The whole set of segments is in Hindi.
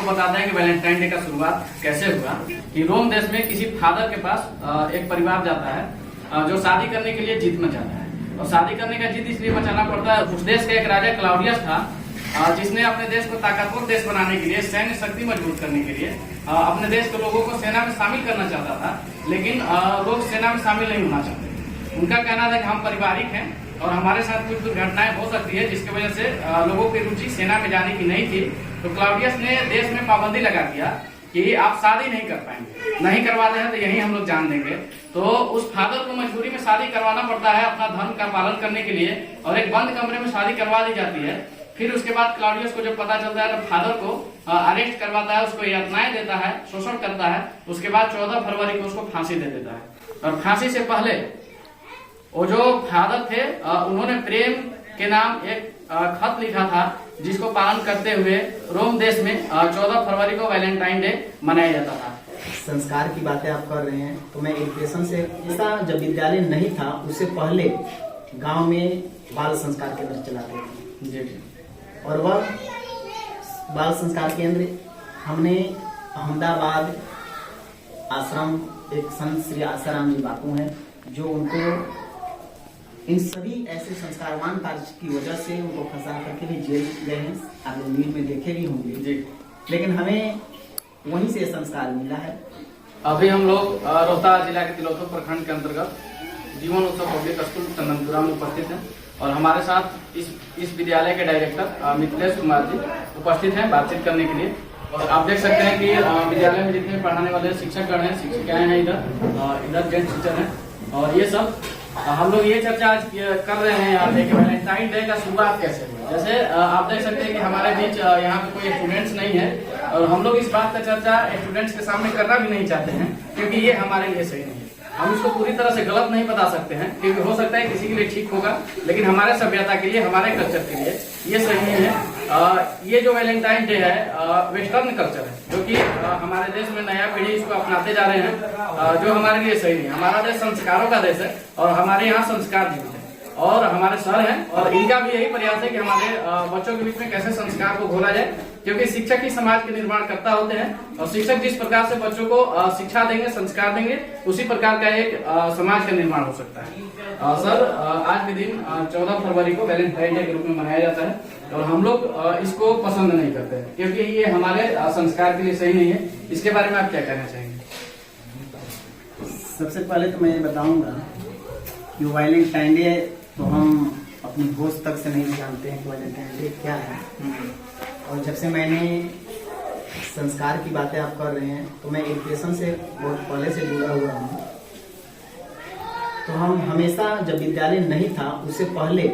बताते हैं कि वैलेंटाइन डे का शुरुआत कैसे हुआ। कि रोम देश में किसी फादर के पास एक परिवार जाता है जो शादी करने के लिए जिद मचाता है। और शादी करने का जिद इसलिए मचाना पड़ता है, उस देश का एक राजा क्लाउडियस था जिसने अपने देश को ताकतवर देश बनाने के लिए, सैन्य शक्ति मजबूत करने के लिए अपने देश के लोगों को सेना में शामिल करना चाहता था। लेकिन लोग सेना में शामिल नहीं होना चाहते। उनका कहना था कि हम पारिवारिक हैं और हमारे साथ कुछ दुर्घटनाएं हो सकती है जिसकी वजह से लोगों की रुचि सेना में जाने की नहीं थी। तो क्लाउडियस ने देश में पाबंदी लगा दिया कि आप शादी नहीं कर पाएंगे, नहीं करवाते हैं तो यही हम लोग जान देंगे। तो उस फादर को मजबूरी में शादी करवाना पड़ता है अपना धर्म का पालन करने के लिए, और एक बंद कमरे में शादी करवा दी जाती है। फिर उसके बाद क्लाउडियस को जब पता चलता है तो फादर को अरेस्ट करवाता है, उसको यातनाएं देता है, शोषण करता है। उसके बाद 14 फरवरी को उसको फांसी दे देता है। और फांसी से पहले वो जो फादर थे उन्होंने प्रेम के नाम एक खत लिखा था, जिसको पालन करते हुए रोम देश में 14 फरवरी को वैलेंटाइन डे मनाया जाता था। संस्कार की बातें आप कर रहे हैं तो मैं एजुकेशन से, ऐसा जब विद्यालय नहीं था उससे पहले गांव में बाल संस्कार केंद्र चलाते थे जी। और वह बाल संस्कार केंद्र हमने अहमदाबाद आश्रम, एक संत श्री आसाराम जी बापू हैं जो उनको इन सभी ऐसे संस्कारवान कार्य की वजह से उनको फंसा करके भी जेल गए हैं। आप लोग न्यूज में देखे भी होंगे जी। लेकिन हमें वहीं से संस्कार मिला है। अभी हम लोग रोहतास जिला के तिलौथो प्रखंड के अंतर्गत जीवन उत्सव पब्लिक स्कूल चंदनपुरा में उपस्थित हैं और हमारे साथ इस विद्यालय के डायरेक्टर मिथिलेश कुमार जी उपस्थित हैं बातचीत करने के लिए। और आप देख सकते हैं कि विद्यालय में जितने पढ़ाने वाले शिक्षकगण हैं, शिक्षिकाएं हैं, इधर जेंट्स टीचर हैं। और ये सब हम लोग ये चर्चा आज कर रहे हैं यहाँ पे कि वैलेंटाइन डे का शुरुआत कैसे हुआ। जैसे आप देख सकते हैं कि हमारे बीच यहाँ पे कोई स्टूडेंट्स नहीं है और हम लोग इस बात का चर्चा स्टूडेंट्स के सामने करना भी नहीं चाहते हैं, क्योंकि ये हमारे लिए सही नहीं है। हम इसको पूरी तरह से गलत नहीं बता सकते हैं, क्योंकि हो सकता है किसी के लिए ठीक होगा, लेकिन हमारे सभ्यता के लिए, हमारे कल्चर के लिए ये सही नहीं है। ये जो वैलेंटाइन डे है वेस्टर्न कल्चर है, जो कि हमारे देश में नया पीढ़ी इसको अपनाते जा रहे हैं, जो हमारे लिए सही नहीं है। हमारा देश संस्कारों का देश है और हमारे यहाँ संस्कार जीवित है और हमारे सर हैं और इनका भी यही प्रयास है कि हमारे बच्चों के बीच में कैसे संस्कार को घोला जाए, क्योंकि शिक्षक ही समाज के निर्माण करता होते हैं और शिक्षक जिस प्रकार से बच्चों को शिक्षा देंगे, संस्कार देंगे, उसी प्रकार का एक समाज का निर्माण हो सकता है। सर, आज के दिन 14 फरवरी को वैलेंटाइन डे के रूप में मनाया जाता है और हम लोग इसको पसंद नहीं करते हैं, क्योंकि ये हमारे संस्कार के लिए सही नहीं है। इसके बारे में आप क्या कहना चाहेंगे? सबसे पहले तो मैं बताऊंगा कि वैलेंटाइन डे तो हम अपनी होश तक से नहीं जानते हैं कि वैलेंटाइन डे क्या है। और जब से मैंने संस्कार की बातें आप कर रहे हैं तो मैं एजुकेशन से बहुत पहले से जुड़ा हुआ हूँ। तो हम हमेशा जब विद्यालय नहीं था उससे पहले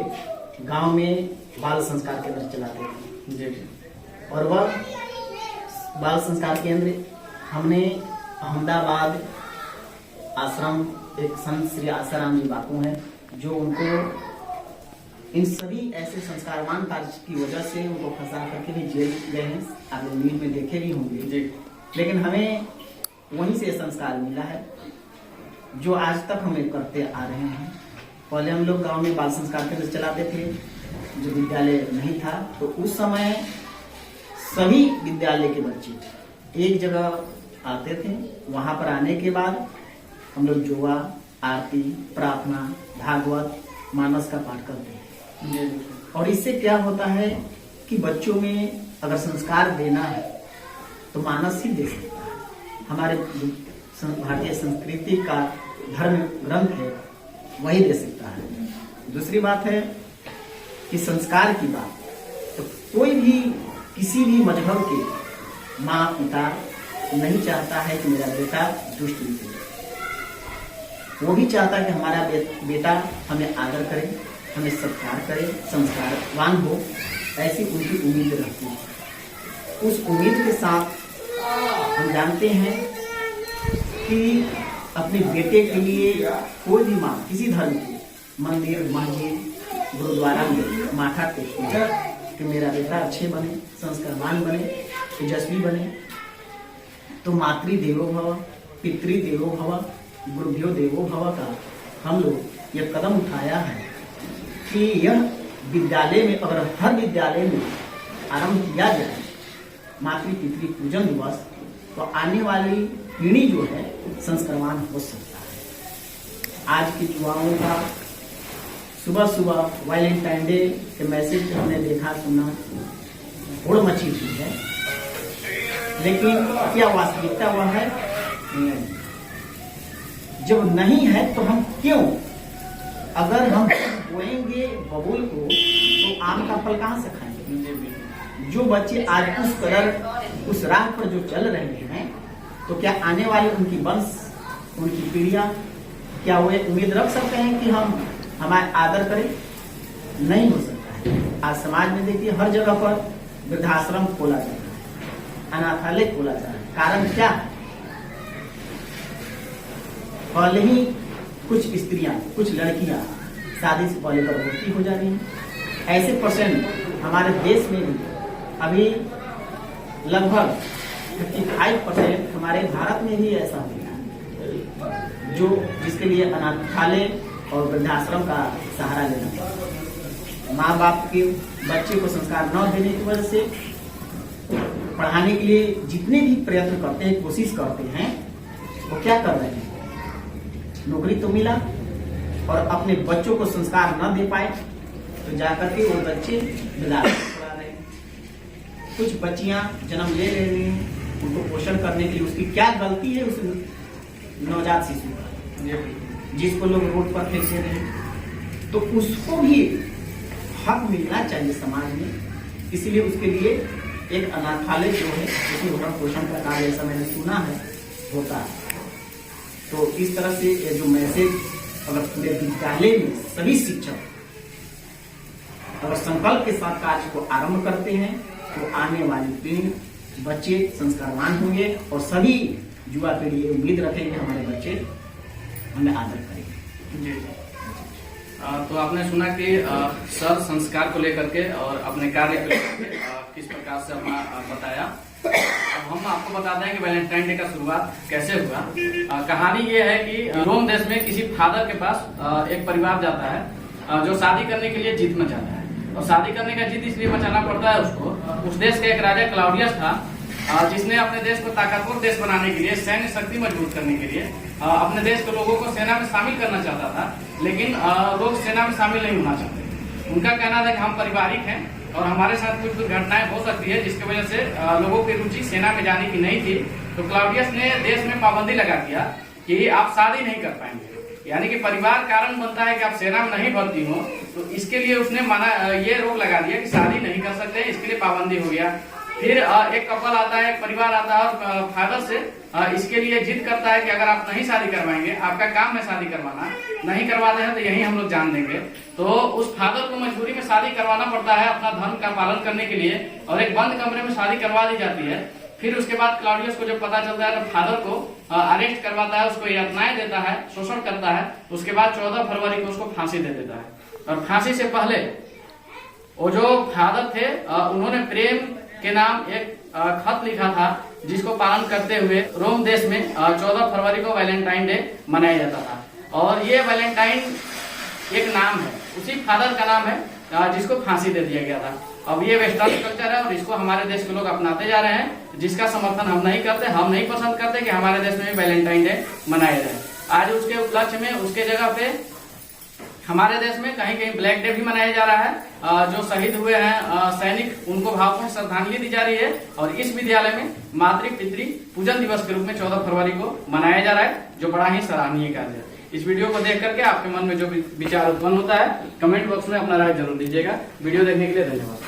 गांव में बाल संस्कार केंद्र चलाते थे जी। और वह बाल संस्कार केंद्र हमने अहमदाबाद आश्रम, एक संत श्री आसाराम जी बापू हैं जो उनको इन सभी ऐसे संस्कारवान कार्य की वजह से उनको फंसा करके भी जेल गए हैं। आप लोग न्यूज में देखे भी होंगे जी। लेकिन हमें वहीं से संस्कार मिला है जो आज तक हम करते आ रहे हैं। पहले हम लोग गांव में बाल संस्कार केंद्र चलाते थे, जो विद्यालय नहीं था, तो उस समय सभी विद्यालय के बच्चे एक जगह आते थे। वहां पर आने के बाद हम लोग जुआ, आरती, प्रार्थना, भागवत, मानस का पाठ करते हैं। और इससे क्या होता है कि बच्चों में अगर संस्कार देना है तो मानस ही दे सकता है। हमारे भारतीय संस्कृति का धर्म ग्रंथ है, वही दे सकता है। दूसरी बात है कि संस्कार की बात, तो कोई भी किसी भी मजहब के माँ पिता नहीं चाहता है कि मेरा बेटा दुष्ट निकले। वो भी चाहता है कि हमारा बेटा हमें आदर करे, हमें सत्कार करे, संस्कारवान हो, ऐसी उनकी उम्मीद रहती है। उस उम्मीद के साथ हम जानते हैं कि अपने बेटे के लिए कोई भी माँ किसी धर्म की मंदिर, मस्जिद, गुरुद्वारा में माथा टेकती है कि मेरा बेटा अच्छे बने, संस्कारवान बने, तेजस्वी बने। तो मातृदेवो भव, पितृदेवो भव, गुरुभ्यो देवो भव का हम लोग ये कदम उठाया है कि यह विद्यालय में, अगर हर विद्यालय में आरंभ किया जाए, मातृ पितृ पूजन दिवस, तो आने वाली पीढ़ी जो है संस्कारवान हो सकता है। आज के युवाओं का सुबह सुबह वैलेंटाइन डे के मैसेज हमने देखा सुना, होड़ मची हुई है, लेकिन क्या वास्तविकता वह है? नहीं। जब नहीं है तो हम क्यों, अगर हम बोएंगे बबूल को तो आम का फल कहाँ से खाएंगे? जो बच्चे आज उस कदर उस राह पर जो चल रहे हैं, तो क्या आने वाले उनकी वंश, उनकी पीढ़ियां, क्या वो उम्मीद रख सकते हैं कि हम हमारे आदर करें? नहीं हो सकता है। आज समाज में देखिए हर जगह पर वृद्धाश्रम खोला जा रहा है, अनाथालय खोला जा रहा है। कारण क्या है? पहले ही कुछ स्त्रियां, कुछ लड़कियां शादी से पहले गर्भवती हो जा रही हैं। ऐसे परसेंट हमारे देश में भी अभी लगभग 55% हमारे भारत में भी ऐसा हो गया है, जो जिसके लिए अनाथालय और वृद्धाश्रम का सहारा लेना पड़ता। माँ बाप के बच्चे को संस्कार न देने की वजह से पढ़ाने के लिए जितने भी प्रयत्न करते हैं, कोशिश करते हैं, वो क्या कर रहे हैं? नौकरी तो मिला और अपने बच्चों को संस्कार न दे पाए तो जाकर के वो बच्चे बिलास उड़ा रहे हैं। कुछ बच्चियां जन्म ले रही हैं, उनको पोषण करने के लिए उसकी क्या गलती है? उस नवजात शिशु का, जिसको लोग रोड पर फेंक दे रहे हैं, तो उसको भी हक मिलना चाहिए समाज में। इसलिए उसके लिए एक अनाथालय जो है उसमें भरण पोषण का कार्य, ऐसा मैंने सुना है, होता है। तो इस तरह से ये जो मैसेज अगर पूरे विद्यालय में सभी शिक्षक अगर संकल्प के साथ कार्य को आरंभ करते हैं, तो आने वाली पीढ़ी, बच्चे संस्कारवान होंगे और सभी युवा पीढ़ी ये उम्मीद रखेंगे हमारे बच्चे हमें आदर करेंगे। जी। तो आपने सुना कि सर संस्कार को लेकर के और अपने कार्य को लेकर के किस प्रकार से अपना बताया। अब हम आपको बताते हैं कि वैलेंटाइन डे का शुरुआत कैसे हुआ। कहानी ये है कि रोम देश में किसी फादर के पास एक परिवार जाता है जो शादी करने के लिए जिद मचाता है। और शादी करने का जिद इसलिए मचाना पड़ता है उसको, उस देश का एक राजा क्लाउडियस था जिसने अपने देश को ताकतवर देश बनाने के लिए, सैन्य शक्ति मजबूत करने के लिए अपने देश के लोगों को सेना में शामिल करना चाहता था, लेकिन लोग सेना में शामिल नहीं होना चाहते। उनका कहना था कि हम पारिवारिक हैं और हमारे साथ कुछ दुर्घटनाएं हो सकती है जिसकी वजह से लोगों की रुचि सेना में जाने की नहीं थी। तो क्लाउडियस ने देश में पाबंदी लगा दिया कि आप शादी नहीं कर पाएंगे, यानी कि परिवार कारण बनता है कि आप सेना में नहीं भर्ती हो, तो इसके लिए उसने माना, ये रोक लगा दिया कि शादी नहीं कर सकते, इसके लिए पाबंदी हो गया। फिर एक कपल आता है, एक परिवार आता है और फादर से इसके लिए जिद करता है कि अगर आप नहीं शादी करवाएंगे, आपका काम है शादी करवाना, नहीं करवाते हैं तो यही हम लोग जान देंगे। तो उस फादर को मजबूरी में शादी करवाना पड़ता है अपना धर्म का पालन करने के लिए, और एक बंद कमरे में शादी करवा दी जाती है। फिर उसके बाद क्लाउडियस को जब पता चलता है तो फादर को अरेस्ट करवाता है, उसको यातनाएं देता है, शोषण करता है। उसके बाद 14 फरवरी को उसको फांसी दे देता है। और फांसी से पहले वो जो फादर थे उन्होंने प्रेम के नाम एक खत लिखा था, जिसको पालन करते हुए रोम देश में 14 फरवरी को वैलेंटाइन डे मनाया जाता था। और ये वैलेंटाइन एक नाम है, उसी फादर का नाम है जिसको फांसी दे दिया गया था। अब ये वेस्टर्न कल्चर है और इसको हमारे देश के लोग अपनाते जा रहे हैं, जिसका समर्थन हम नहीं करते। हम नहीं पसंद करते कि हमारे देश में भी वैलेंटाइन डे मनाया जाए। आज उसके उपलक्ष्य में उसके जगह पे हमारे देश में कहीं कहीं ब्लैक डे भी मनाया जा रहा है। जो शहीद हुए हैं सैनिक, उनको भावपूर्ण श्रद्धांजलि दी जा रही है। और इस विद्यालय में मातृ पितृ पूजन दिवस के रूप में 14 फरवरी को मनाया जा रहा है, जो बड़ा ही सराहनीय कार्य है। इस वीडियो को देख करके आपके मन में जो विचार उत्पन्न होता है, कमेंट बॉक्स में अपना राय जरूर दीजिएगा। वीडियो देखने के लिए धन्यवाद।